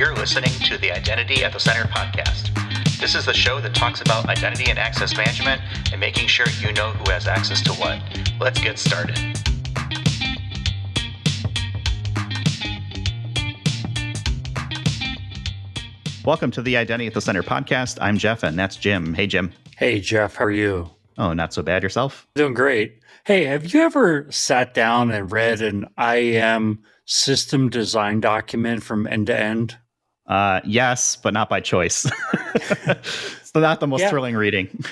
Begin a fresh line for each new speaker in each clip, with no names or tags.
You're listening to the Identity at the Center podcast. This is the show that talks about identity and access management and making sure you know who has access to what. Let's get started. Welcome to the Identity at the Center podcast. I'm Jeff, and that's Jim. Hey, Jim.
Hey, Jeff. How are you?
Oh, not so bad. Yourself?
Doing great. Hey, have you ever sat down and read an IAM system design document from end to end?
Yes, but not by choice. It's not the most thrilling reading.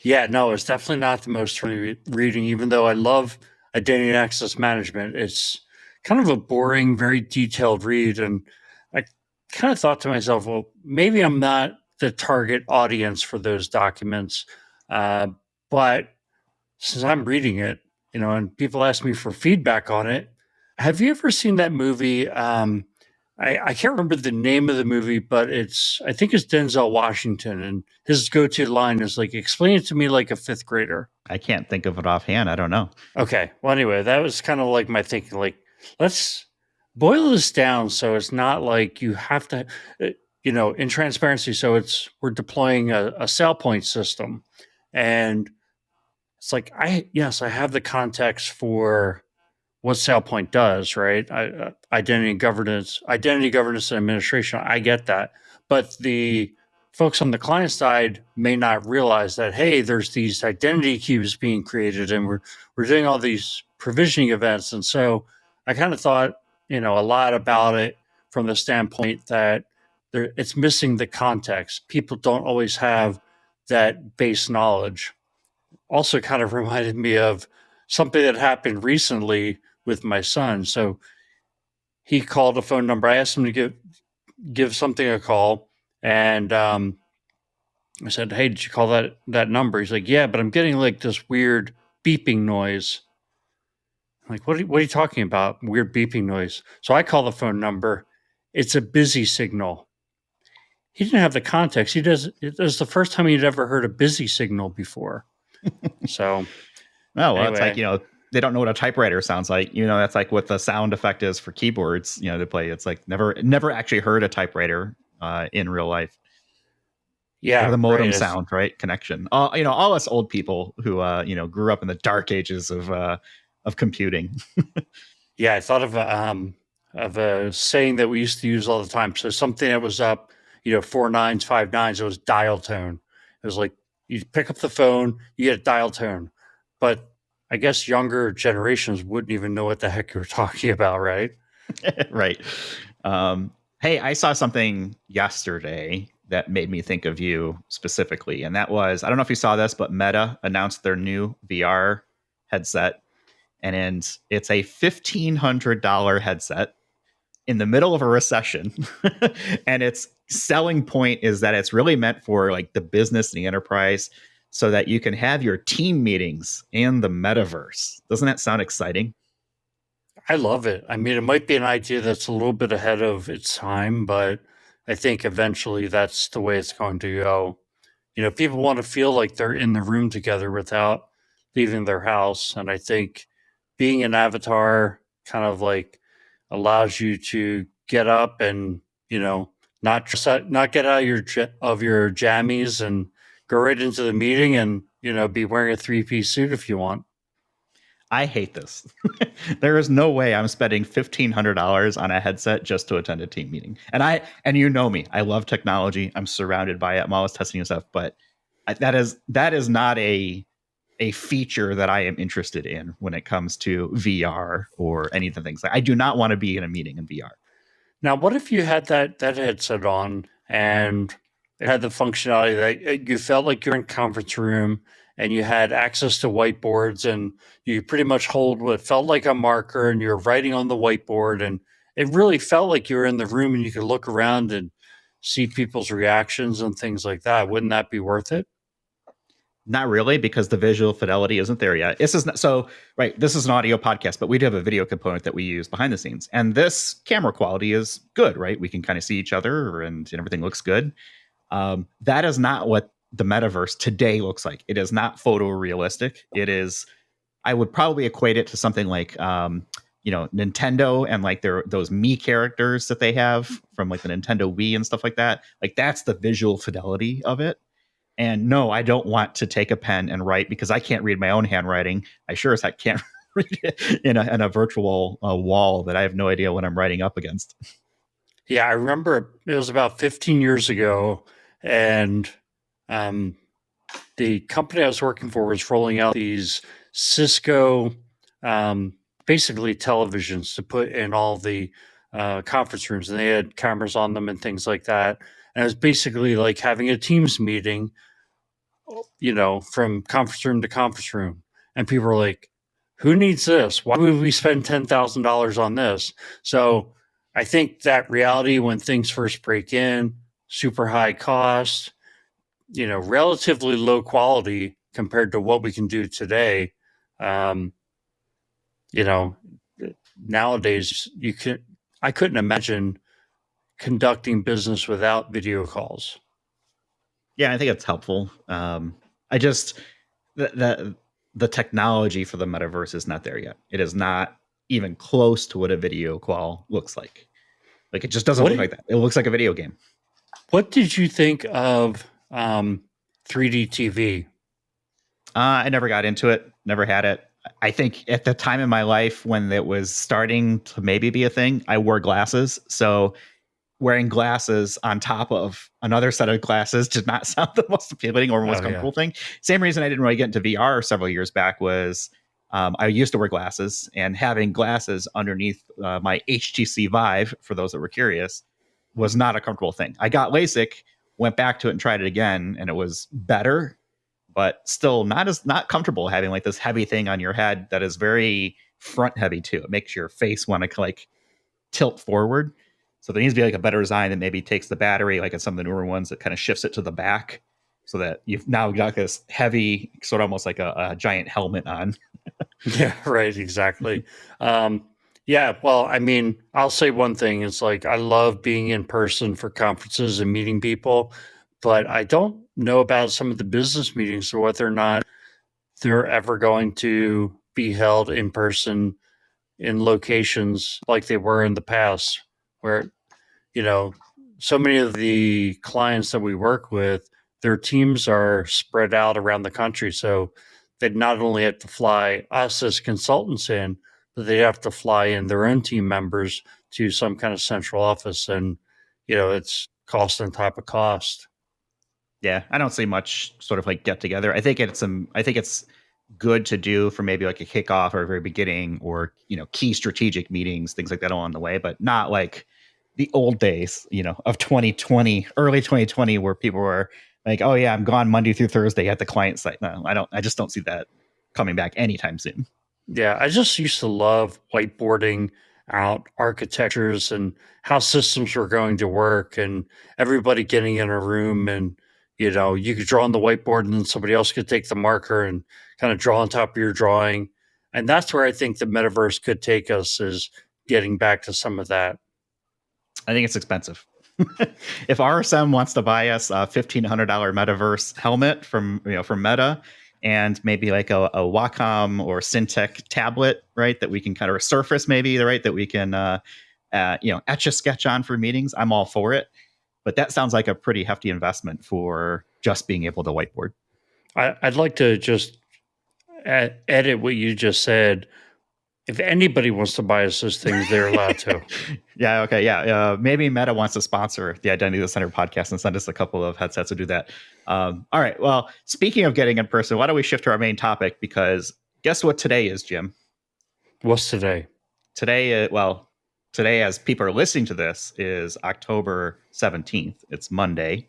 Yeah, no, it's definitely not the most thrilling reading, even though I love identity and access management. It's kind of a boring, very detailed read. And I kind of thought to myself, well, maybe I'm not the target audience for those documents. But since I'm reading it, and people ask me for feedback on it, have you ever seen that movie? I can't remember the name of the movie, but I think it's Denzel Washington, and his go-to line is like, explain it to me like a fifth grader.
I can't think of it offhand. I don't know.
Okay. Well, anyway, that was kind of like my thinking, like, let's boil this down so it's not like you have to, in transparency. So we're deploying a SailPoint system, and it's like, I have the context for what SailPoint does, right? Identity governance and administration. I get that. But the folks on the client side may not realize that, hey, there's these identity cubes being created and we're doing all these provisioning events. And so I kind of thought, a lot about it from the standpoint that it's missing the context. People don't always have that base knowledge. Also kind of reminded me of something that happened recently with my son. So he called a phone number. I asked him to give something a call. And I said, hey, did you call that number? He's like, yeah, but I'm getting like this weird beeping noise. I'm like, what are you talking about? Weird beeping noise. So I call the phone number. It's a busy signal. He didn't have the context. It was the first time he'd ever heard a busy signal before. So,
anyway. It's like, they don't know what a typewriter sounds like. That's like what the sound effect is for keyboards, to play. It's like never actually heard a typewriter in real life.
Yeah.
Or the modem sound, right? Connection. All us old people who, grew up in the dark ages of computing.
Yeah. I thought of a saying that we used to use all the time. So something that was up, 4 nines, 5 nines, it was dial tone. It was like, you pick up the phone, you get a dial tone. But I guess younger generations wouldn't even know what the heck you're talking about, right?
Right. Hey, I saw something yesterday that made me think of you specifically. And that was, I don't know if you saw this, but Meta announced their new VR headset. And it's a $1,500 headset in the middle of a recession. And its selling point is that it's really meant for like the business and the enterprise, so that you can have your team meetings in the metaverse. Doesn't that sound exciting?
I love it. I mean, it might be an idea that's a little bit ahead of its time, but I think eventually that's the way it's going to go. People want to feel like they're in the room together without leaving their house. And I think being an avatar kind of like allows you to get up and, not get out of your jammies and go right into the meeting and, be wearing a 3-piece suit if you want.
I hate this. There is no way I'm spending $1,500 on a headset just to attend a team meeting. And you know me, I love technology. I'm surrounded by it. I'm always testing stuff, but that is not a feature that I am interested in when it comes to VR or any of the things. I do not want to be in a meeting in VR.
Now, what if you had that headset on and it had the functionality that you felt like you're in a conference room and you had access to whiteboards and you pretty much hold what felt like a marker and you're writing on the whiteboard, and it really felt like you were in the room and you could look around and see people's reactions and things like that. Wouldn't that be worth it?
Not really, because the visual fidelity isn't there yet. This is not, so right. This is an audio podcast, but we do have a video component that we use behind the scenes, and this camera quality is good, right? We can kind of see each other, and everything looks good. That is not what the metaverse today looks like. It is not photorealistic. It is. I would probably equate it to something like Nintendo and like those Mii characters that they have from like the Nintendo Wii and stuff like that. Like that's the visual fidelity of it. And no, I don't want to take a pen and write because I can't read my own handwriting. I sure as heck can't read it in a virtual wall that I have no idea what I'm writing up against.
Yeah, I remember it was about 15 years ago, and the company I was working for was rolling out these Cisco, basically televisions to put in all the conference rooms, and they had cameras on them and things like that. And it was basically like having a Teams meeting, from conference room to conference room. And people were like, who needs this? Why would we spend $10,000 on this? So I think that reality when things first break in, super high cost, relatively low quality compared to what we can do today. Um, Nowadays I couldn't imagine conducting business without video calls.
Yeah, I think it's helpful. I just the technology for the metaverse is not there yet. It is not even close to what a video call looks like. Like it just doesn't look like that. It looks like a video game.
What did you think of 3D TV?
I never got into it. Never had it. I think at the time in my life when it was starting to maybe be a thing, I wore glasses. So wearing glasses on top of another set of glasses did not sound the most appealing or most comfortable thing. Same reason I didn't really get into VR several years back was I used to wear glasses, and having glasses underneath my HTC Vive, for those that were curious, was not a comfortable thing. I got LASIK, went back to it and tried it again, and it was better, but still not comfortable having like this heavy thing on your head that is very front heavy too. It makes your face want to like tilt forward. So there needs to be like a better design that maybe takes the battery, like in some of the newer ones, that kind of shifts it to the back so that you've now got this heavy, sort of almost like a giant helmet on.
Yeah, right. Exactly. Yeah. Well, I mean, I'll say one thing. It's like, I love being in person for conferences and meeting people, but I don't know about some of the business meetings or whether or not they're ever going to be held in person in locations like they were in the past, where, so many of the clients that we work with, their teams are spread out around the country. So they'd not only have to fly us as consultants in, but they have to fly in their own team members to some kind of central office. And, it's cost on top of cost.
Yeah, I don't see much sort of like get together. I think it's good to do for maybe like a kickoff or a very beginning, or key strategic meetings, things like that along the way, but not like the old days, of 2020, early 2020, where people were like, "Oh yeah, I'm gone Monday through Thursday at the client site." No, I don't. I just don't see that coming back anytime soon.
Yeah, I just used to love whiteboarding out architectures and how systems were going to work, and everybody getting in a room, and you could draw on the whiteboard and then somebody else could take the marker and kind of draw on top of your drawing. And that's where I think the metaverse could take us, is getting back to some of that.
I think it's expensive. If RSM wants to buy us a $1,500 metaverse helmet from Meta, and maybe like a Wacom or Syntec tablet, right, that we can kind of, or Surface maybe, right, that we can etch a sketch on for meetings, I'm all for it. But that sounds like a pretty hefty investment for just being able to whiteboard.
I'd like to just edit what you just said. If anybody wants to buy us those things, they're allowed to.
Yeah. Okay. Yeah. Maybe Meta wants to sponsor the Identity Center podcast and send us a couple of headsets to do that. All right. Well, speaking of getting in person, why don't we shift to our main topic? Because guess what today is, Jim?
What's today?
Today, as people are listening to this, is October 17th. It's Monday,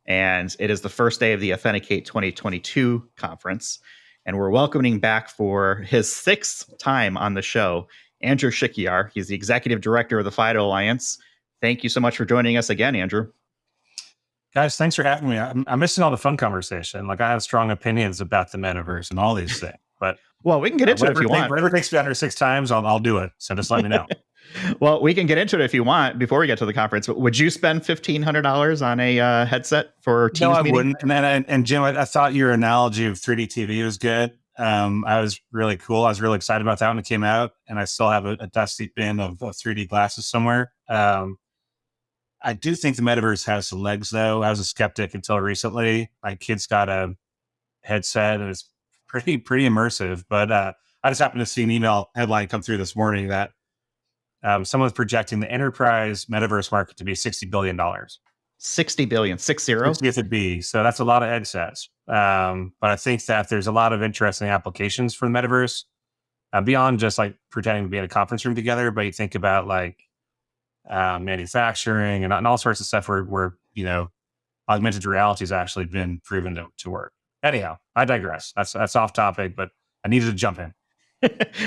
and it is the first day of the Authenticate 2022 conference. And we're welcoming back for his 6th time on the show, Andrew Shikiar. He's the executive director of the FIDO Alliance. Thank you so much for joining us again, Andrew.
Guys, thanks for having me. I'm missing all the fun conversation. Like, I have strong opinions about the metaverse and all these things, but
well, we can get into it if you want.
Whatever takes me under 6 times, I'll do it. So just let me know.
Well, we can get into it if you want before we get to the conference. But would you spend $1,500 on a headset for Teams meeting?
No, I wouldn't. And Jim, I thought your analogy of 3D TV was good. I was really cool. I was really excited about that when it came out, and I still have a dusty bin of 3D glasses somewhere. I do think the metaverse has some legs, though. I was a skeptic until recently. My kids got a headset, and it's pretty immersive. But I just happened to see an email headline come through this morning that someone's projecting the enterprise metaverse market to be $60 billion.
60 billion, 60.
60th at B. So that's a lot of headsets. But I think that there's a lot of interesting applications for the metaverse beyond just like pretending to be in a conference room together. But you think about like manufacturing and all sorts of stuff where augmented reality has actually been proven to work. Anyhow, I digress. That's off topic, but I needed to jump in.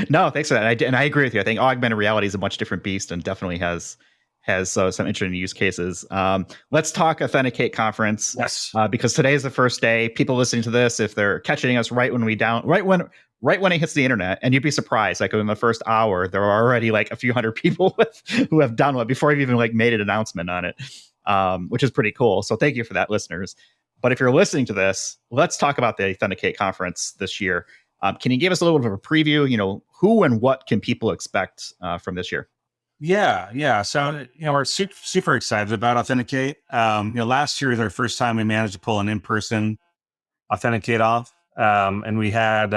No, thanks for that. And I agree with you. I think augmented reality is a much different beast and definitely has some interesting use cases. Let's talk Authenticate conference.
Yes.
Because today is the first day. People listening to this, if they're catching us right when it hits the internet, and you'd be surprised, like in the first hour, there are already like a few hundred people who have downloaded before I've even like made an announcement on it, which is pretty cool. So thank you for that, listeners. But if you're listening to this, let's talk about the Authenticate conference this year. Can you give us a little bit of a preview? Who and what can people expect from this year?
Yeah. So, we're super excited about Authenticate. Last year was our first time we managed to pull an in-person Authenticate off. And we had,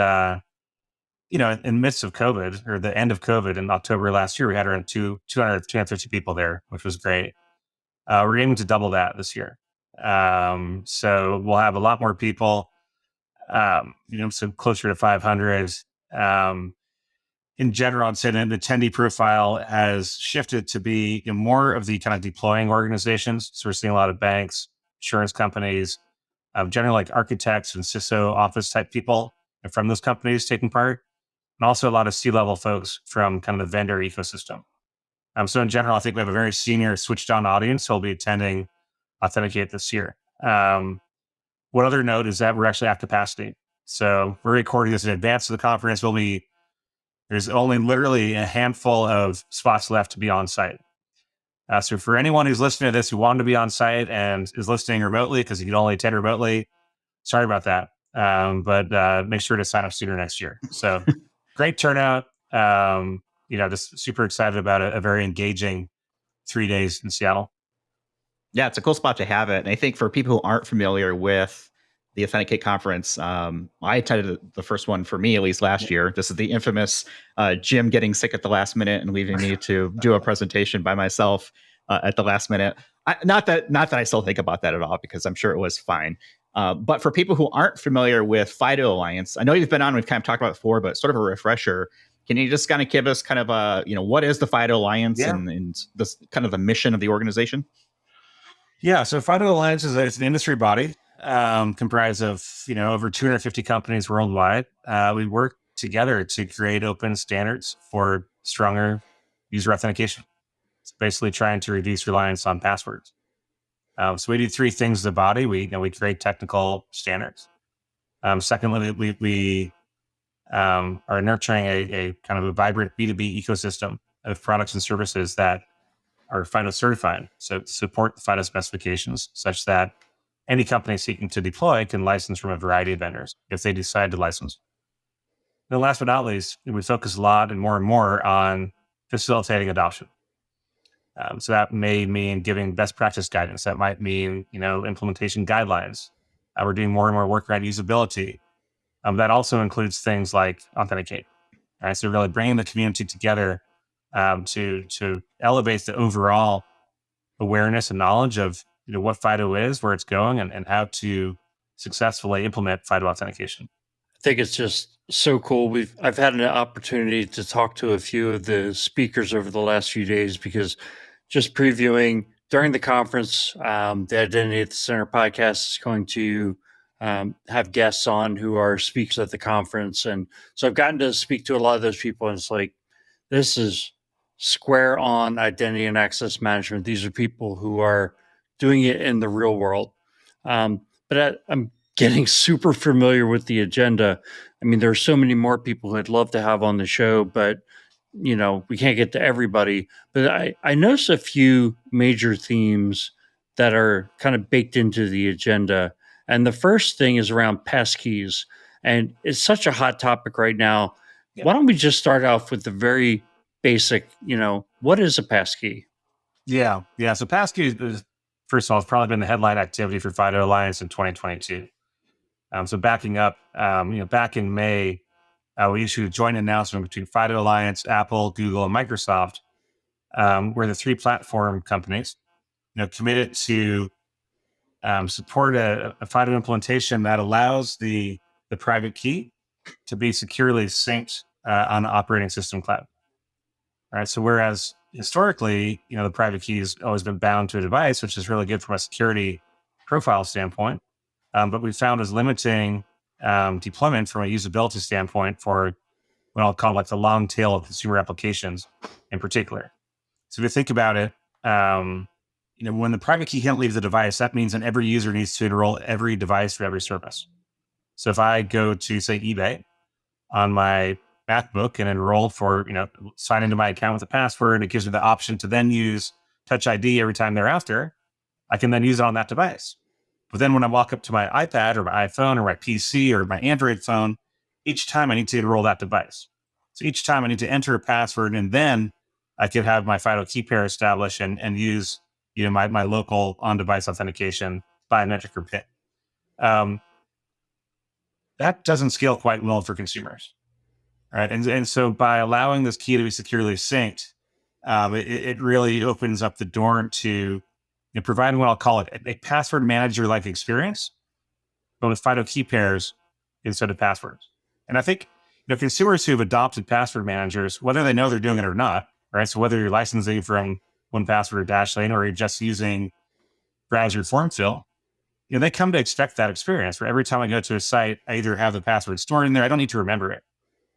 in the midst of COVID or the end of COVID in October last year, we had around 250 people there, which was great. We're aiming to double that this year. So we'll have a lot more people, so closer to 500. In general, I'd say the attendee profile has shifted to be more of the kind of deploying organizations. So we're seeing a lot of banks, insurance companies, generally like architects and CISO office type people from those companies taking part, and also a lot of C-level folks from kind of the vendor ecosystem. So in general, I think we have a very senior switched on audience who will be attending Authenticate this year. One other note is that we're actually at capacity. So we're recording this in advance of the conference. There's only literally a handful of spots left to be on site. So for anyone who's listening to this who wanted to be on site and is listening remotely because you can only attend remotely, sorry about that. But make sure to sign up sooner next year. So great turnout. Just super excited about a very engaging 3 days in Seattle.
Yeah, it's a cool spot to have it. And I think for people who aren't familiar with the Authenticate conference, I attended the first one for me, at least last year. This is the infamous Jim getting sick at the last minute and leaving me to do a presentation by myself at the last minute. Not that I still think about that at all, because I'm sure it was fine. But for people who aren't familiar with FIDO Alliance, I know you've been on, we've kind of talked about it before, but sort of a refresher. Can you just kind of give us kind of what is the FIDO Alliance and this kind of the mission of the organization?
Yeah, so FIDO Alliance it's an industry body comprised of over 250 companies worldwide. We work together to create open standards for stronger user authentication. It's basically trying to reduce reliance on passwords. So we do three things as a body. We create technical standards. Secondly, we are nurturing a kind of a vibrant B2B ecosystem of products and services that are FIDO certified, so support the FIDO specifications such that any company seeking to deploy can license from a variety of vendors if they decide to license. And last but not least, we focus a lot and more on facilitating adoption. So that may mean giving best practice guidance. That might mean, implementation guidelines. We're doing more and more work around usability. That also includes things like Authenticate. Right? So really bringing the community together to elevate the overall awareness and knowledge of what FIDO is, where it's going, and how to successfully implement FIDO authentication.
I think it's just so cool. I've had an opportunity to talk to a few of the speakers over the last few days, because just previewing during the conference, the Identity at the Center podcast is going to have guests on who are speakers at the conference. And so I've gotten to speak to a lot of those people, and it's like, this is square on identity and access management. These are people who are doing it in the real world. But I'm getting super familiar with the agenda. I mean, there are so many more people who I'd love to have on the show, but we can't get to everybody. But I noticed a few major themes that are kind of baked into the agenda. And the first thing is around passkeys. And it's such a hot topic right now.
Yeah.
Why don't we just start off with the very basic, what is a passkey?
Yeah. So passkey is, first of all, it's probably been the headline activity for FIDO Alliance in 2022. So backing up, back in May, we issued a joint announcement between FIDO Alliance, Apple, Google, and Microsoft, where the three platform companies, committed to support a FIDO implementation that allows the private key to be securely synced on the operating system cloud. All right. So whereas historically, the private key has always been bound to a device, which is really good from a security profile standpoint, but we found is limiting deployment from a usability standpoint for what I'll call like the long tail of consumer applications in particular. So if you think about it, when the private key can't leave the device, that means that every user needs to enroll every device for every service. So if I go to say eBay on my MacBook and enroll for, sign into my account with a password, it gives me the option to then use Touch ID every time thereafter. I can then use it on that device. But then when I walk up to my iPad or my iPhone or my PC or my Android phone, each time I need to enroll that device. So each time I need to enter a password, and then I could have my FIDO key pair established and use, my local on-device authentication biometric or PIN. That doesn't scale quite well for consumers. Right. And so by allowing this key to be securely synced, it really opens up the door to providing what I'll call it a password manager like experience, but with FIDO key pairs instead of passwords. And I think consumers who've adopted password managers, whether they know they're doing it or not, right? So whether you're licensing from 1Password or Dashlane, or you're just using browser form fill, they come to expect that experience. Where every time I go to a site, I either have the password stored in there, I don't need to remember it.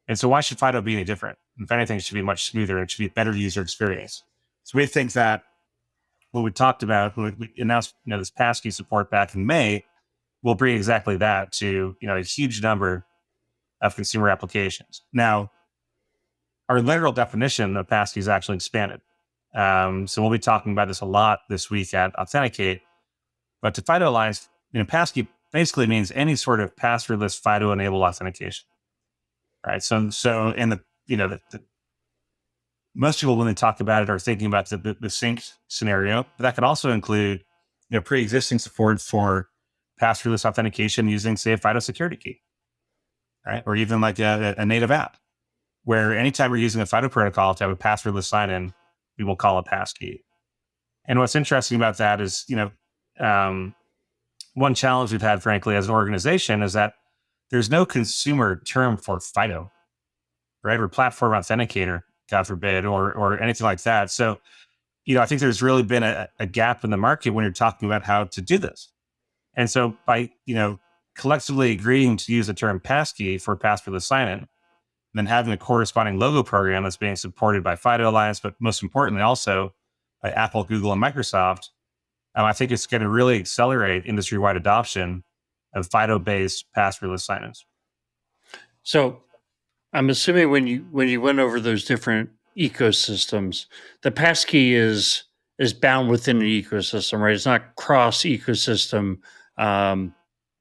And so why should FIDO be any different? If anything, it should be much smoother and it should be a better user experience. So we think that what we talked about, when we announced this passkey support back in May, will bring exactly that to a huge number of consumer applications. Now, our literal definition of passkey is actually expanded. So we'll be talking about this a lot this week at Authenticate. But to FIDO Alliance, passkey basically means any sort of passwordless FIDO-enabled authentication. Right. So in the most people, when they talk about it, are thinking about the sync scenario, but that could also include, pre-existing support for passwordless authentication using, say, a FIDO security key, right? Or even like a native app, where anytime we're using a FIDO protocol to have a passwordless sign-in, we will call a passkey. And what's interesting about that is, one challenge we've had, frankly, as an organization is that there's no consumer term for FIDO, right? Or platform authenticator, God forbid, or anything like that. So, I think there's really been a gap in the market when you're talking about how to do this. And so by, collectively agreeing to use the term passkey for passwordless sign-in, and then having a corresponding logo program that's being supported by FIDO Alliance, but most importantly also by Apple, Google, and Microsoft, I think it's going to really accelerate industry-wide adoption of FIDO-based passwordless sign-ins.
So I'm assuming when you went over those different ecosystems, the passkey is bound within an ecosystem, right? It's not cross ecosystem.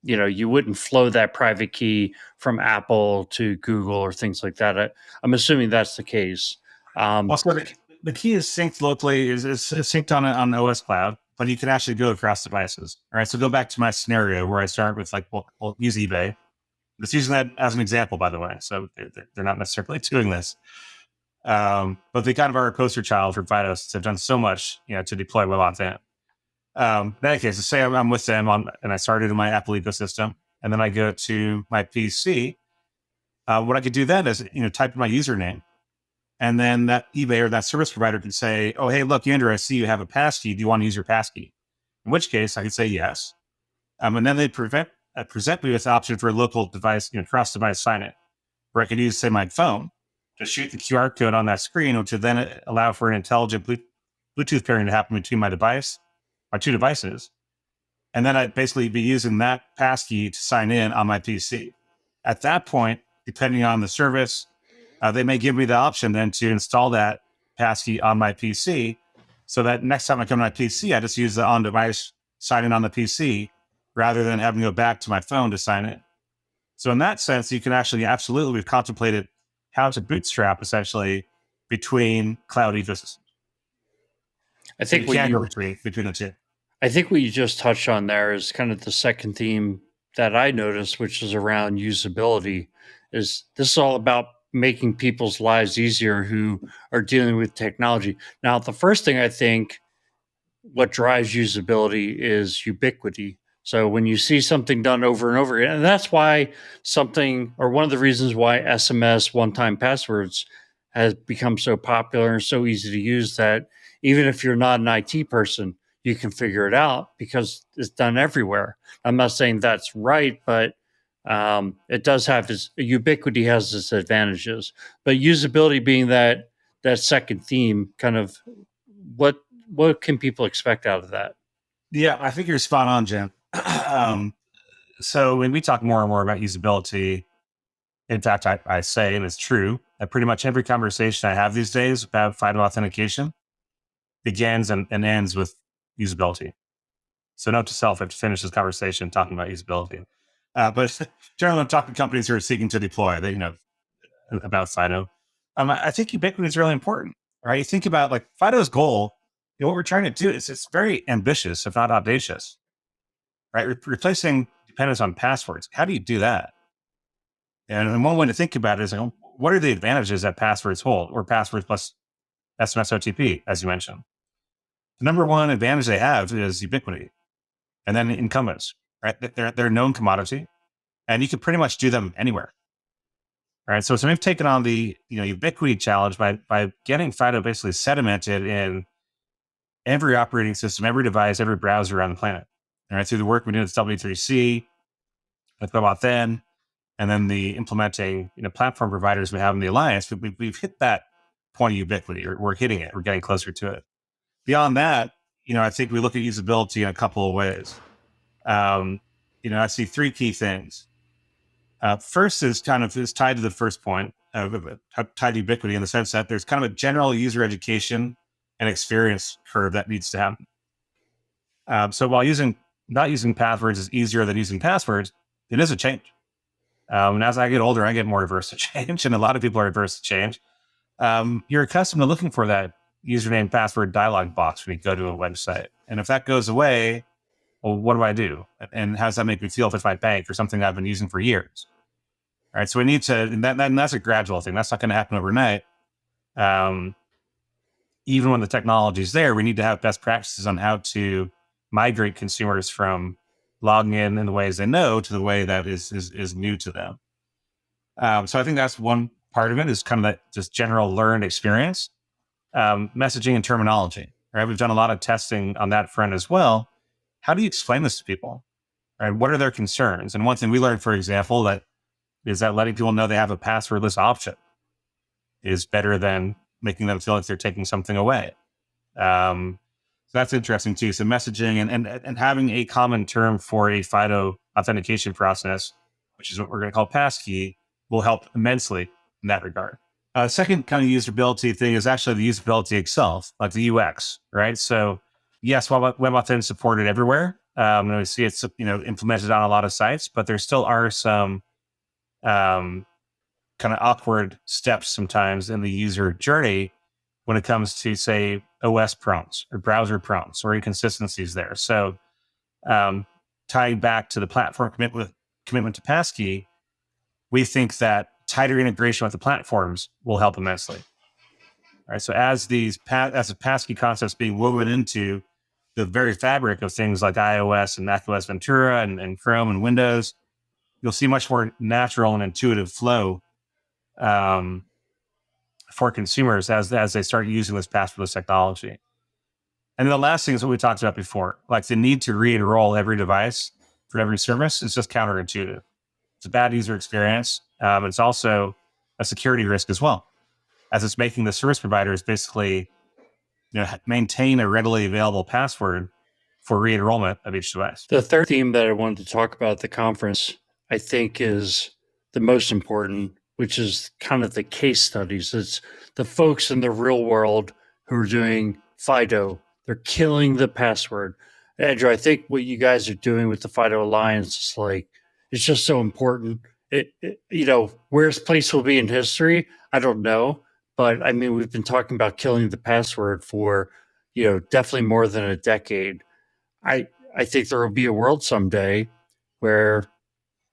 You wouldn't flow that private key from Apple to Google or things like that. I'm assuming that's the case.
Also, the key is synced locally, is synced on the OS cloud, but you can actually go across devices. All right. So go back to my scenario where I start with we'll use eBay. Just using that as an example, by the way. So they're not necessarily doing this. But they kind of are a poster child for FIDO since they've done so much, to deploy web authent. In that case, say I'm with them and I started in my Apple ecosystem, and then I go to my PC. What I could do then is, type in my username, and then that eBay or that service provider can say, "Oh, hey, look, Andrew, I see you have a passkey. Do you want to use your passkey?" In which case, I could say yes. And then they present me with the option for a local device, cross-device sign-in, where I could use, say, my phone to shoot the QR code on that screen, which would then allow for an intelligent Bluetooth pairing to happen between my two devices. And then I'd basically be using that passkey to sign in on my PC. At that point, depending on the service, they may give me the option then to install that passkey on my PC, so that next time I come to my PC, I just use the on-device sign in on the PC rather than having to go back to my phone to sign in. So in that sense, you can actually we've contemplated how to bootstrap essentially between cloud ecosystems.
I
So
think
you
what
can go
you
between the two.
I think what you just touched on there is kind of the second theme that I noticed, which is around usability. Is this is all about making people's lives easier who are dealing with technology? Now, the first thing I think what drives usability is ubiquity. So when you see something done over and over again, and that's why something, or one of the reasons why SMS one-time passwords has become so popular and so easy to use, that even if you're not an IT person, you can figure it out because it's done everywhere. I'm not saying that's right, but it does have its ubiquity has its advantages. But usability being that second theme, kind of what what can people expect out of that?
Yeah, I think you're spot on, Jim. So when we talk more and more about usability, in fact, I say, and it's true, that pretty much every conversation I have these days about FIDO authentication begins and ends with usability. So note to self, I have to finish this conversation talking about usability. But generally, I'm talking to companies who are seeking to deploy, about FIDO. I think ubiquity is really important, right? You think about like FIDO's goal, what we're trying to do is it's very ambitious, if not audacious, right? Replacing dependence on passwords. How do you do that? And one way to think about it is, what are the advantages that passwords hold, or passwords plus SMS OTP, as you mentioned? The number one advantage they have is ubiquity, and then incumbents, right? They're a known commodity, and you can pretty much do them anywhere, right? So we've taken on the ubiquity challenge by getting FIDO basically sedimented in every operating system, every device, every browser around the planet. All right, through the work we do with W3C, with WebAuthn, and then the implementing platform providers we have in the alliance, we've hit that point of ubiquity, or we're hitting it. We're getting closer to it. Beyond that, I think we look at usability in a couple of ways. I see three key things. First is tied to the first point, tied to ubiquity, in the sense that there's kind of a general user education and experience curve that needs to happen. So while not using passwords is easier than using passwords, it is a change. And as I get older, I get more averse to change, and a lot of people are averse to change. You're accustomed to looking for that username password dialog box when you go to a website. And if that goes away, well, what do I do? And how does that make me feel if it's my bank or something I've been using for years? All right. So we need to, and that's a gradual thing. That's not going to happen overnight. Even when the technology is there, we need to have best practices on how to migrate consumers from logging in the ways they know to the way that is new to them. So I think that's one part of it, is kind of that just general learned experience, messaging and terminology. Right, we've done a lot of testing on that front as well. How do you explain this to people? Right, what are their concerns? And one thing we learned, for example, that letting people know they have a passwordless option is better than making them feel like they're taking something away. So that's interesting too. So messaging and having a common term for a FIDO authentication process, which is what we're going to call passkey, will help immensely in that regard. Second kind of usability thing is actually the usability itself, like the UX, right? So yes, while WebAuthn is supported everywhere, and we see it's implemented on a lot of sites, but there still are some kind of awkward steps sometimes in the user journey when it comes to, say, OS prompts or browser prompts or inconsistencies there. So tying back to the platform commitment to passkey, we think that tighter integration with the platforms will help immensely. All right. So as the passkey concepts being woven into the very fabric of things like iOS and macOS Ventura and Chrome and Windows, you'll see much more natural and intuitive flow for consumers as they start using this passwordless technology. And then the last thing is what we talked about before, like the need to re-enroll every device for every service is just counterintuitive. It's a bad user experience. It's also a security risk as well, as it's making the service providers basically maintain a readily available password for re-enrollment of each device.
The third theme that I wanted to talk about at the conference, I think, is the most important, which is kind of the case studies. It's the folks in the real world who are doing FIDO. They're killing the password. Andrew, I think what you guys are doing with the FIDO Alliance is it's just so important. where his place will be in history, I don't know. But I mean, we've been talking about killing the password for, definitely more than a decade. I think there will be a world someday where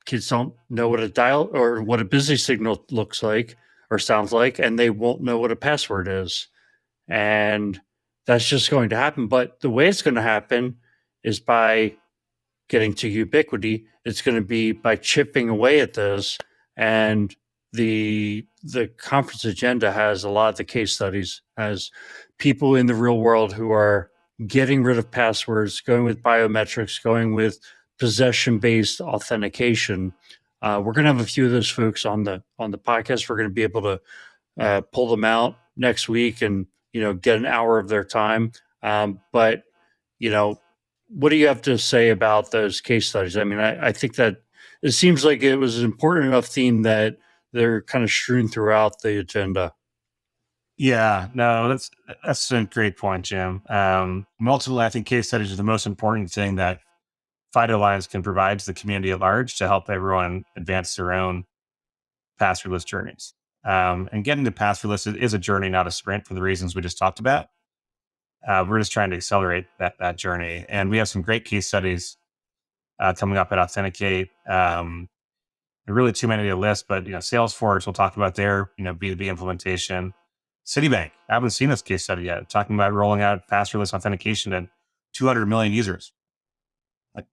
kids don't know what a dial or what a busy signal looks like or sounds like, and they won't know what a password is. And that's just going to happen. But the way it's going to happen is by getting to ubiquity. It's going to be by chipping away at those. And the conference agenda has a lot of the case studies, has people in the real world who are getting rid of passwords, going with biometrics, going with possession-based authentication. We're going to have a few of those folks on the podcast. We're going to be able to pull them out next week and get an hour of their time. But what do you have to say about those case studies? I mean, I think that it seems like it was an important enough theme that they're kind of strewn throughout the agenda.
Yeah, no, that's a great point, Jim. Ultimately, I think case studies are the most important thing that FIDO Alliance can provide to the community at large to help everyone advance their own passwordless journeys. And getting to passwordless is a journey, not a sprint, for the reasons we just talked about. We're just trying to accelerate that journey, and we have some great case studies coming up at Authenticate. Really too many to list, but Salesforce, we'll talk about their B2B implementation. Citibank, I haven't seen this case study yet, talking about rolling out passwordless authentication to 200 million users. Like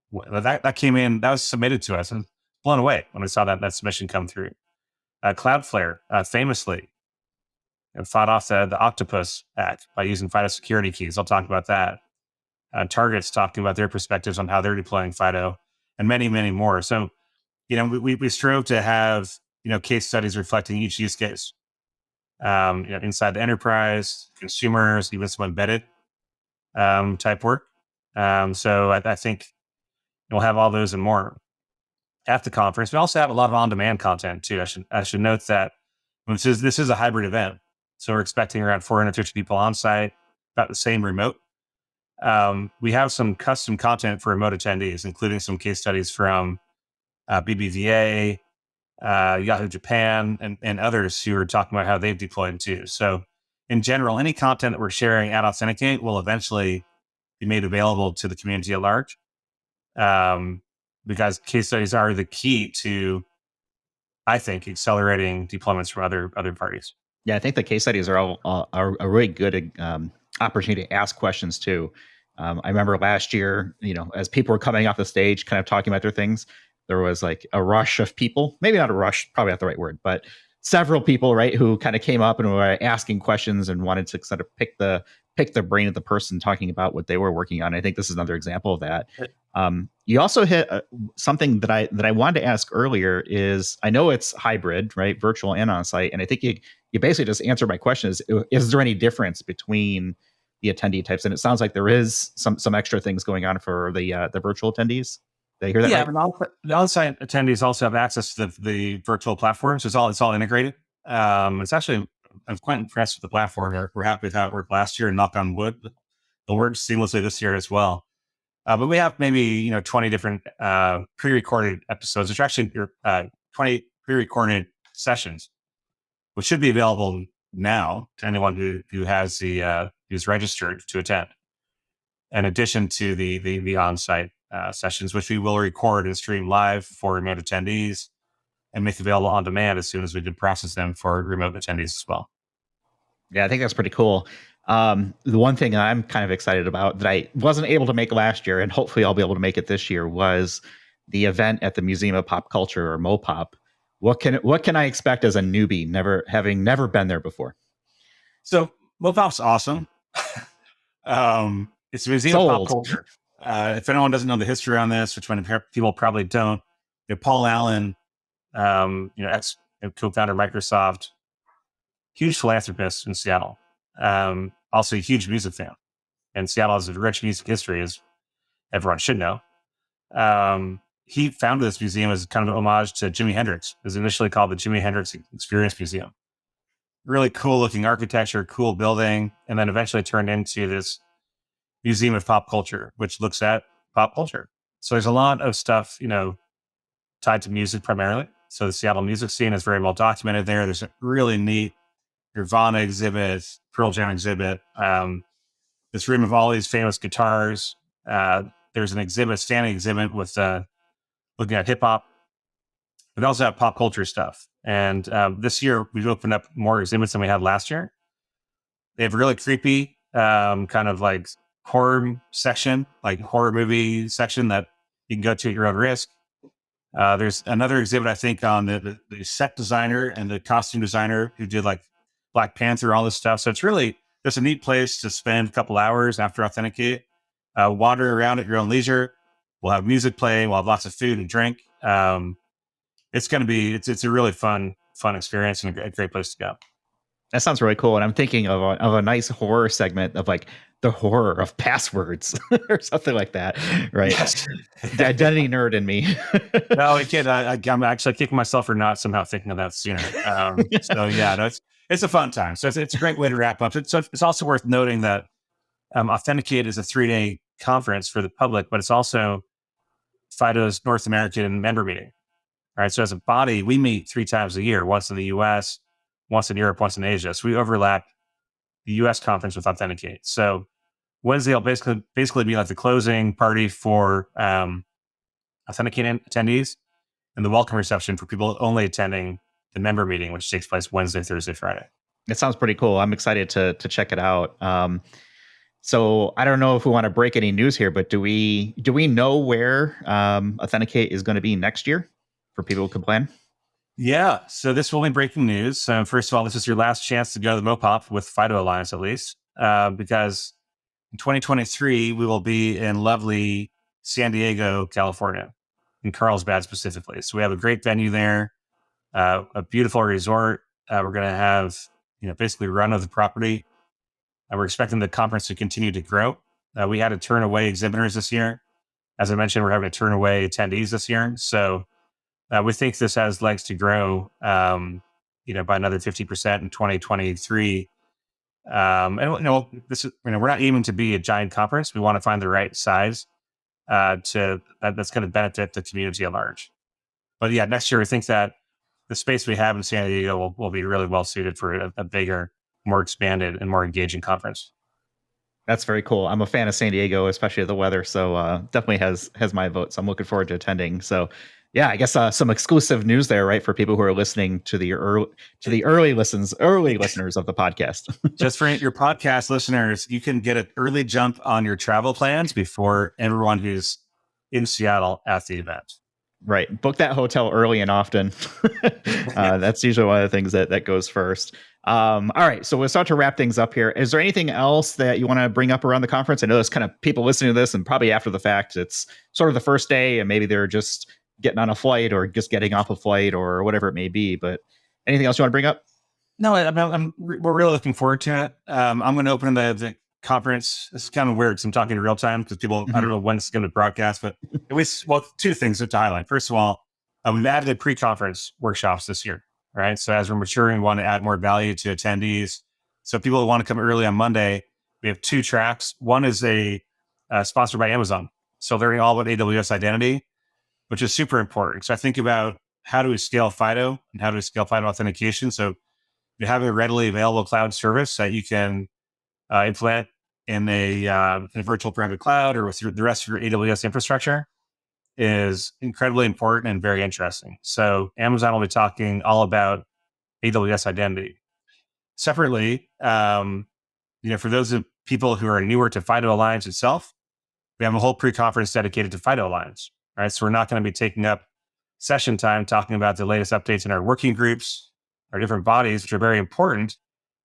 that came in, that was submitted to us, and blown away when I saw that submission come through. Cloudflare famously fought off the Octopus Act by using FIDO security keys. I'll talk about that. Target's talking about their perspectives on how they're deploying FIDO, and many, many more. So, we strove to have case studies reflecting each use case. Inside the enterprise, consumers, even some embedded type work. So I think we'll have all those and more at the conference. We also have a lot of on-demand content too. I should note that this is a hybrid event, so we're expecting around 450 people on site, about the same remote. We have some custom content for remote attendees, including some case studies from BBVA, Yahoo Japan, and others who are talking about how they've deployed too. So in general, any content that we're sharing at Authenticate will eventually be made available to the community at large. Because case studies are the key to, I think, accelerating deployments from other parties.
Yeah, I think the case studies are a really good opportunity to ask questions too. I remember last year, as people were coming off the stage, kind of talking about their things, there was like a rush of people, maybe not a rush, probably not the right word, but several people, right, who kind of came up and were asking questions and wanted to sort of pick the brain of the person talking about what they were working on. I think this is another example of that. You also hit something that I wanted to ask earlier is, I know it's hybrid, right, virtual and on site, and I think you basically just answered my question: is there any difference between the attendee types? And it sounds like there is some extra things going on for the virtual attendees. Did I hear that right?
But the on-site attendees also have access to the virtual platform, so it's all integrated. It's actually, I'm quite impressed with the platform. We're happy with how it worked last year, and knock on wood, it'll work seamlessly this year as well. But we have maybe 20 different pre-recorded episodes, which are actually 20 pre-recorded sessions, which should be available now to anyone who has who's registered to attend. In addition to the on-site sessions, which we will record and stream live for remote attendees and make available on demand as soon as we can process them for remote attendees as well.
Yeah, I think that's pretty cool. The one thing I'm kind of excited about that I wasn't able to make last year, and hopefully I'll be able to make it this year, was the event at the Museum of Pop Culture, or MoPop. What can I expect as a newbie, having never been there before?
So MoPop's awesome. It's a museum of pop culture. If anyone doesn't know the history on this, which many people probably don't, Paul Allen, co-founder of Microsoft, huge philanthropist in Seattle, also a huge music fan. And Seattle has a rich music history, as everyone should know. He founded this museum as kind of an homage to Jimi Hendrix. It was initially called the Jimi Hendrix Experience Museum. Really cool looking architecture, cool building, and then eventually turned into this Museum of Pop Culture, which looks at pop culture. So there's a lot of stuff, tied to music primarily, So the Seattle music scene is very well documented there. There's a really neat Nirvana exhibit, Pearl Jam exhibit. This room of all these famous guitars. There's an exhibit, standing exhibit with looking at hip hop. But they also have pop culture stuff. And this year we've opened up more exhibits than we had last year. They have a really creepy kind of like horror section, like horror movie section that you can go to at your own risk. There's another exhibit, I think, on the set designer and the costume designer who did like Black Panther, all this stuff. So it's really just a neat place to spend a couple hours after Authenticate, wander around at your own leisure. We'll have music playing. We'll have lots of food and drink. It's going to be, it's a really fun experience and a great place to go.
That sounds really cool. And I'm thinking of a nice horror segment of like the horror of passwords or something like that, right?
Yes.
The identity nerd in me.
No, I can't. I'm actually kicking myself for not somehow thinking of that sooner. So yeah, no, it's a fun time. So it's a great way to wrap up. So it's also worth noting that Authenticate is a 3-day conference for the public, but it's also FIDO's North American member meeting. All right. So as a body, we meet 3 times a year, once in the US, once in Europe, once in Asia. So we overlap the US conference with Authenticate. So Wednesday will basically be like the closing party for Authenticate attendees and the welcome reception for people only attending the member meeting, which takes place Wednesday, Thursday, Friday.
It sounds pretty cool. I'm excited to check it out. So I don't know if we want to break any news here, but do we know where Authenticate is going to be next year for people who can plan?
Yeah. So this will be breaking news. First of all, this is your last chance to go to the MoPOP with FIDO Alliance, at least, because in 2023, we will be in lovely San Diego, California, in Carlsbad specifically. So we have a great venue there, a beautiful resort. We're going to have, basically run of the property. We're expecting the conference to continue to grow. We had to turn away exhibitors this year. As I mentioned, we're having to turn away attendees this year. So we think this has legs to grow, by another 50% in 2023. This is, we're not aiming to be a giant conference. We want to find the right size that's going to benefit the community at large. But yeah, next year, I think that the space we have in San Diego will be really well suited for a bigger, more expanded and more engaging conference.
That's very cool. I'm a fan of San Diego, especially the weather. So definitely has my vote. So I'm looking forward to attending. So yeah, I guess some exclusive news there, right, for people who are listening to the early listeners of the podcast.
Just for your podcast listeners, you can get an early jump on your travel plans before everyone who's in Seattle at the event.
Right. Book that hotel early and often. That's usually one of the things that goes first. All right. So we'll start to wrap things up here. Is there anything else that you want to bring up around the conference? I know there's kind of people listening to this and probably after the fact, it's sort of the first day and maybe they're just getting on a flight or just getting off a flight or whatever it may be. But anything else you want to bring up?
No, we're really looking forward to it. I'm going to open the conference. It's kind of weird because I'm talking in real time because people, I don't know when it's going to broadcast, but it was, two things to highlight. First of all, we've added pre-conference workshops this year, right? So as we're maturing, we want to add more value to attendees. So people who want to come early on Monday, we have 2 tracks. One is sponsored by Amazon. So learning all about AWS identity, which is super important. So I think about how do we scale FIDO and how do we scale FIDO authentication? So you have a readily available cloud service that you can implement in a virtual private cloud or with the rest of your AWS infrastructure is incredibly important and very interesting. So Amazon will be talking all about AWS identity. Separately, for those of people who are newer to FIDO Alliance itself, we have a whole pre-conference dedicated to FIDO Alliance, right? So we're not going to be taking up session time talking about the latest updates in our working groups, our different bodies, which are very important.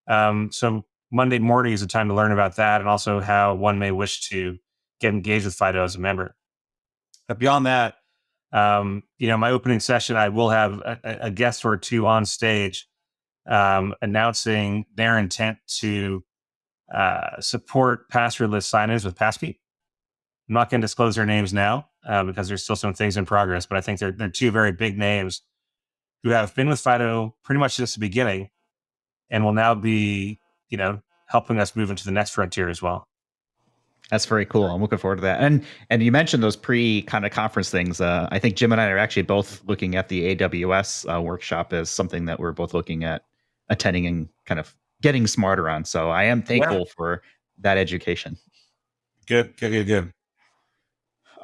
So Monday morning is a time to learn about that and also how one may wish to get engaged with FIDO as a member. But beyond that, my opening session, I will have a guest or 2 on stage announcing their intent to support passwordless sign-ins with Passkey. I'm not going to disclose their names now because there's still some things in progress, but I think they're 2 very big names who have been with FIDO pretty much since the beginning and will now be, helping us move into the next frontier as well.
That's very cool. I'm looking forward to that. And you mentioned those pre kind of conference things. I think Jim and I are actually both looking at the AWS workshop as something that we're both looking at attending and kind of getting smarter on. So I am thankful for that education.
Good.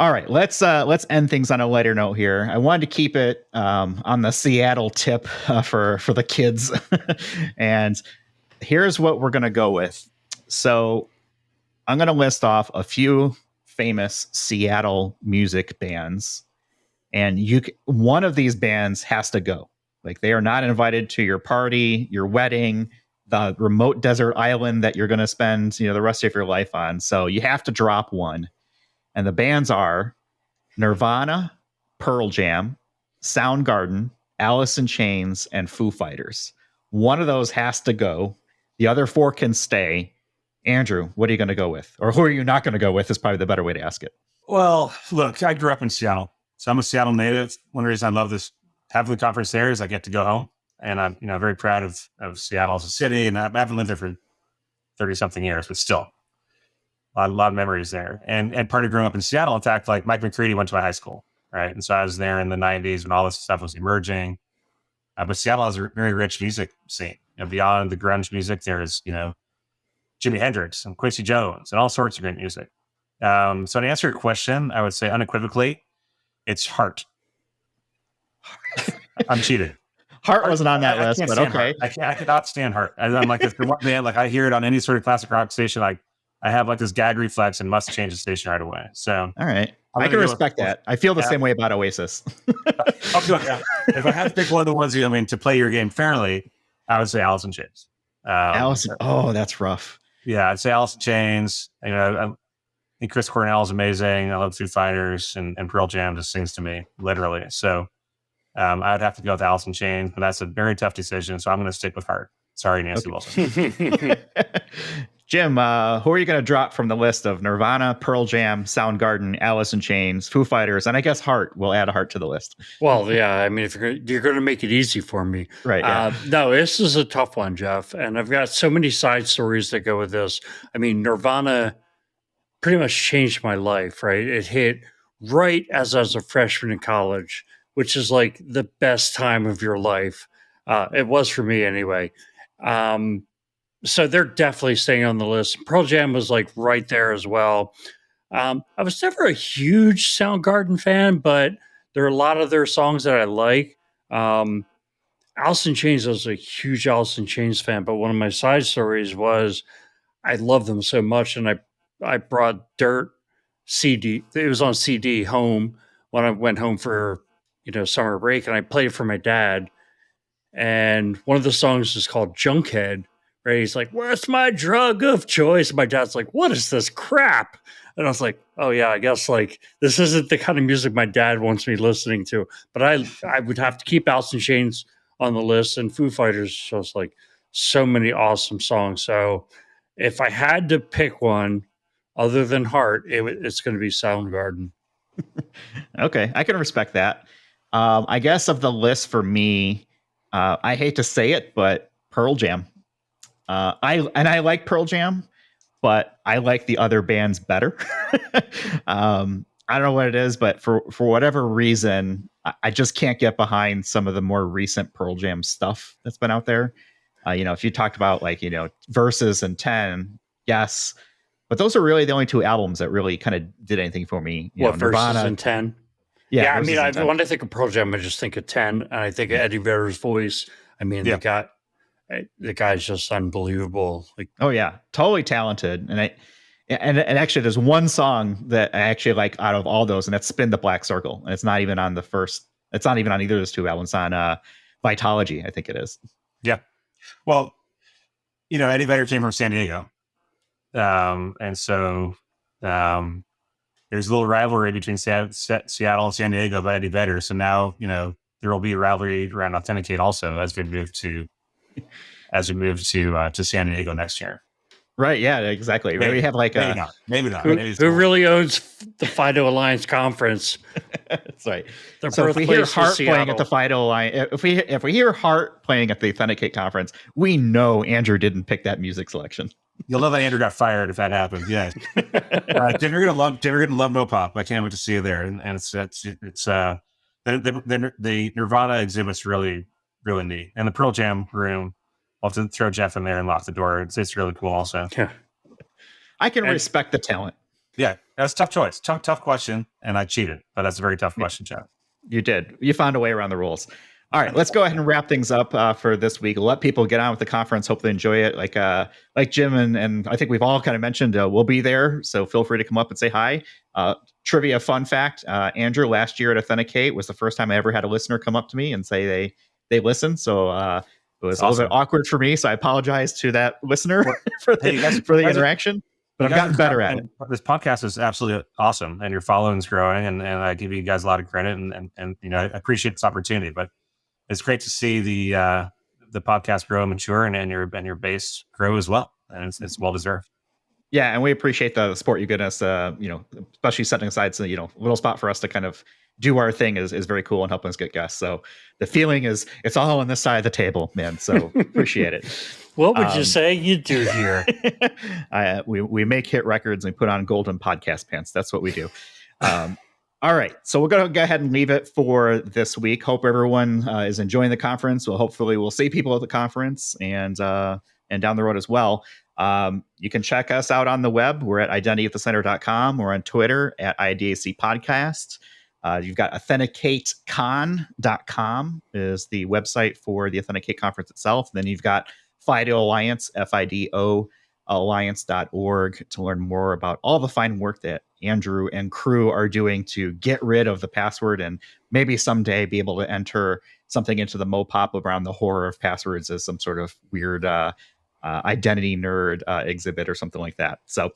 All right, let's end things on a lighter note here. I wanted to keep it on the Seattle tip for the kids, and here's what we're gonna go with. So I'm gonna list off a few famous Seattle music bands, and one of these bands has to go. Like, they are not invited to your party, your wedding, the remote desert island that you're gonna spend the rest of your life on. So you have to drop one. And the bands are Nirvana, Pearl Jam, Soundgarden, Alice in Chains, and Foo Fighters. One of those has to go. The other four can stay. Andrew, what are you going to go with? Or who are you not going to go with is probably the better way to ask it.
Well, look, I grew up in Seattle. So I'm a Seattle native. One reason I love this having the conference there is I get to go home. And I'm very proud of Seattle as a city. And I haven't lived there for 30-something years, but still. A lot of memories there. And part of growing up in Seattle, in fact, like Mike McCready went to my high school, right? And so I was there in the 90s when all this stuff was emerging. But Seattle has a very rich music scene. Beyond the grunge music, there's, Jimi Hendrix and Quincy Jones and all sorts of great music. So to answer your question, I would say unequivocally, it's Heart. I'm cheated.
Heart wasn't on that list, but okay.
I cannot stand Heart. I'm like, if one band, like I hear it on any sort of classic rock station, like I have like this gag reflex and must change the station right away. So,
all right, I can respect that. I feel the same way about Oasis.
If I had to pick one of the ones, to play your game fairly, I would say Alice in Chains.
Oh, that's rough.
Yeah, I'd say Alice in Chains. I think Chris Cornell is amazing. I love Foo Fighters, and Pearl Jam just sings to me, literally. So I'd have to go with Alice in Chains, but that's a very tough decision. So I'm going to stick with Heart. Sorry, Nancy Wilson.
Jim, who are you going to drop from the list of Nirvana, Pearl Jam, Soundgarden, Alice in Chains, Foo Fighters, and I guess Heart? We'll add a Heart to the list.
Well, yeah, if you're going to make it easy for me,
right? Yeah.
No, this is a tough one, Jeff, and I've got so many side stories that go with this. Nirvana pretty much changed my life. Right, it hit right as I was a freshman in college, which is like the best time of your life. It was for me anyway. So they're definitely staying on the list. Pearl Jam was like right there as well. I was never a huge Soundgarden fan, but there are a lot of their songs that I like. Alice in Chains, I was a huge Alice in Chains fan, but one of my side stories was I love them so much, and I brought Dirt CD. It was on CD home when I went home for summer break, and I played it for my dad. And one of the songs is called Junkhead. Right? He's like, "Where's my drug of choice?" My dad's like, "What is this crap?" And I was like, "Oh yeah, I guess like this isn't the kind of music my dad wants me listening to." But I would have to keep Alice in Chains on the list, and Foo Fighters just like so many awesome songs. So if I had to pick one other than Heart, it's going to be Soundgarden.
Okay, I can respect that. I guess of the list for me, I hate to say it, but Pearl Jam. I like Pearl Jam, but I like the other bands better. I don't know what it is, but for whatever reason, I just can't get behind some of the more recent Pearl Jam stuff that's been out there. If you talked about like, Versus and 10, yes, but those are really the only two albums that really kind of did anything for me.
Versus and 10?
Yeah,
when I think of Pearl Jam, I just think of 10, and I think of Eddie Vedder's voice. The guy's just unbelievable. Like,
oh yeah, totally talented. And actually, there's one song that I actually like out of all those, and that's "Spin the Black Circle." And it's not even on the first. It's not even on either of those two albums. It's on Vitology, I think it is.
Yeah. Well, Eddie Vedder came from San Diego, and so there's a little rivalry between Seattle and San Diego about Eddie Vedder. So now there will be a rivalry around Authenticate also as we move to San Diego next year.
Right. Yeah, exactly. Maybe we have like
maybe not.
Who really owns the FIDO Alliance conference?
That's right. So if we hear Heart playing at the FIDO Alliance, if we hear Heart playing at the Authenticate conference, we know Andrew didn't pick that music selection.
You'll know that Andrew got fired if that happens. Yes. You're gonna love Mopop. I can't wait to see you there. And it's the Nirvana exhibit's really neat. And the Pearl Jam room, I'll have to throw Jeff in there and lock the door. It's really cool also.
Yeah.
I can respect the talent.
Yeah, that's a tough choice. Tough question, and I cheated, but that's a very tough question, Jeff.
You did. You found a way around the rules. All right, let's go ahead and wrap things up for this week. Let people get on with the conference. Hope they enjoy it. Like Jim and I think we've all kind of mentioned, we'll be there. So feel free to come up and say hi. Trivia fun fact: Andrew, last year at Authenticate was the first time I ever had a listener come up to me and say they listened. So it was a little bit awkward for me. So I apologize to that listener for the interaction. But I've gotten better at it.
This podcast is absolutely awesome, and your following is growing, and I give you guys a lot of credit, and I appreciate this opportunity. But it's great to see the podcast grow and mature, and your base grow as well, and it's well deserved.
Yeah, and we appreciate the support you get us. Especially setting aside a little spot for us to kind of do our thing is very cool and helping us get guests. So the feeling is it's all on this side of the table, man. So appreciate it.
What would you say you do here?
We make hit records and put on golden podcast pants. That's what we do. All right. So we're going to go ahead and leave it for this week. Hope everyone is enjoying the conference. Hopefully we'll see people at the conference and down the road as well. You can check us out on the web. We're at identityattthecenter.com. We're on Twitter at IDAC Podcast. You've got AuthenticateCon.com is the website for the Authenticate conference itself. Then you've got FIDO Alliance, FIDO Alliance.org to learn more about all the fine work that Andrew and crew are doing to get rid of the password and maybe someday be able to enter something into the Mopop around the horror of passwords as some sort of weird identity nerd exhibit or something like that. So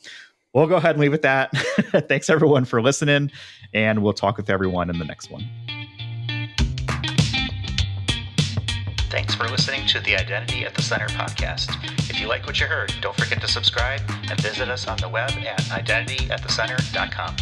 we'll go ahead and leave it at that. Thanks everyone for listening, and we'll talk with everyone in the next one. Thanks for listening to the Identity at the Center podcast. If you like what you heard, don't forget to subscribe and visit us on the web at identityattthecenter.com.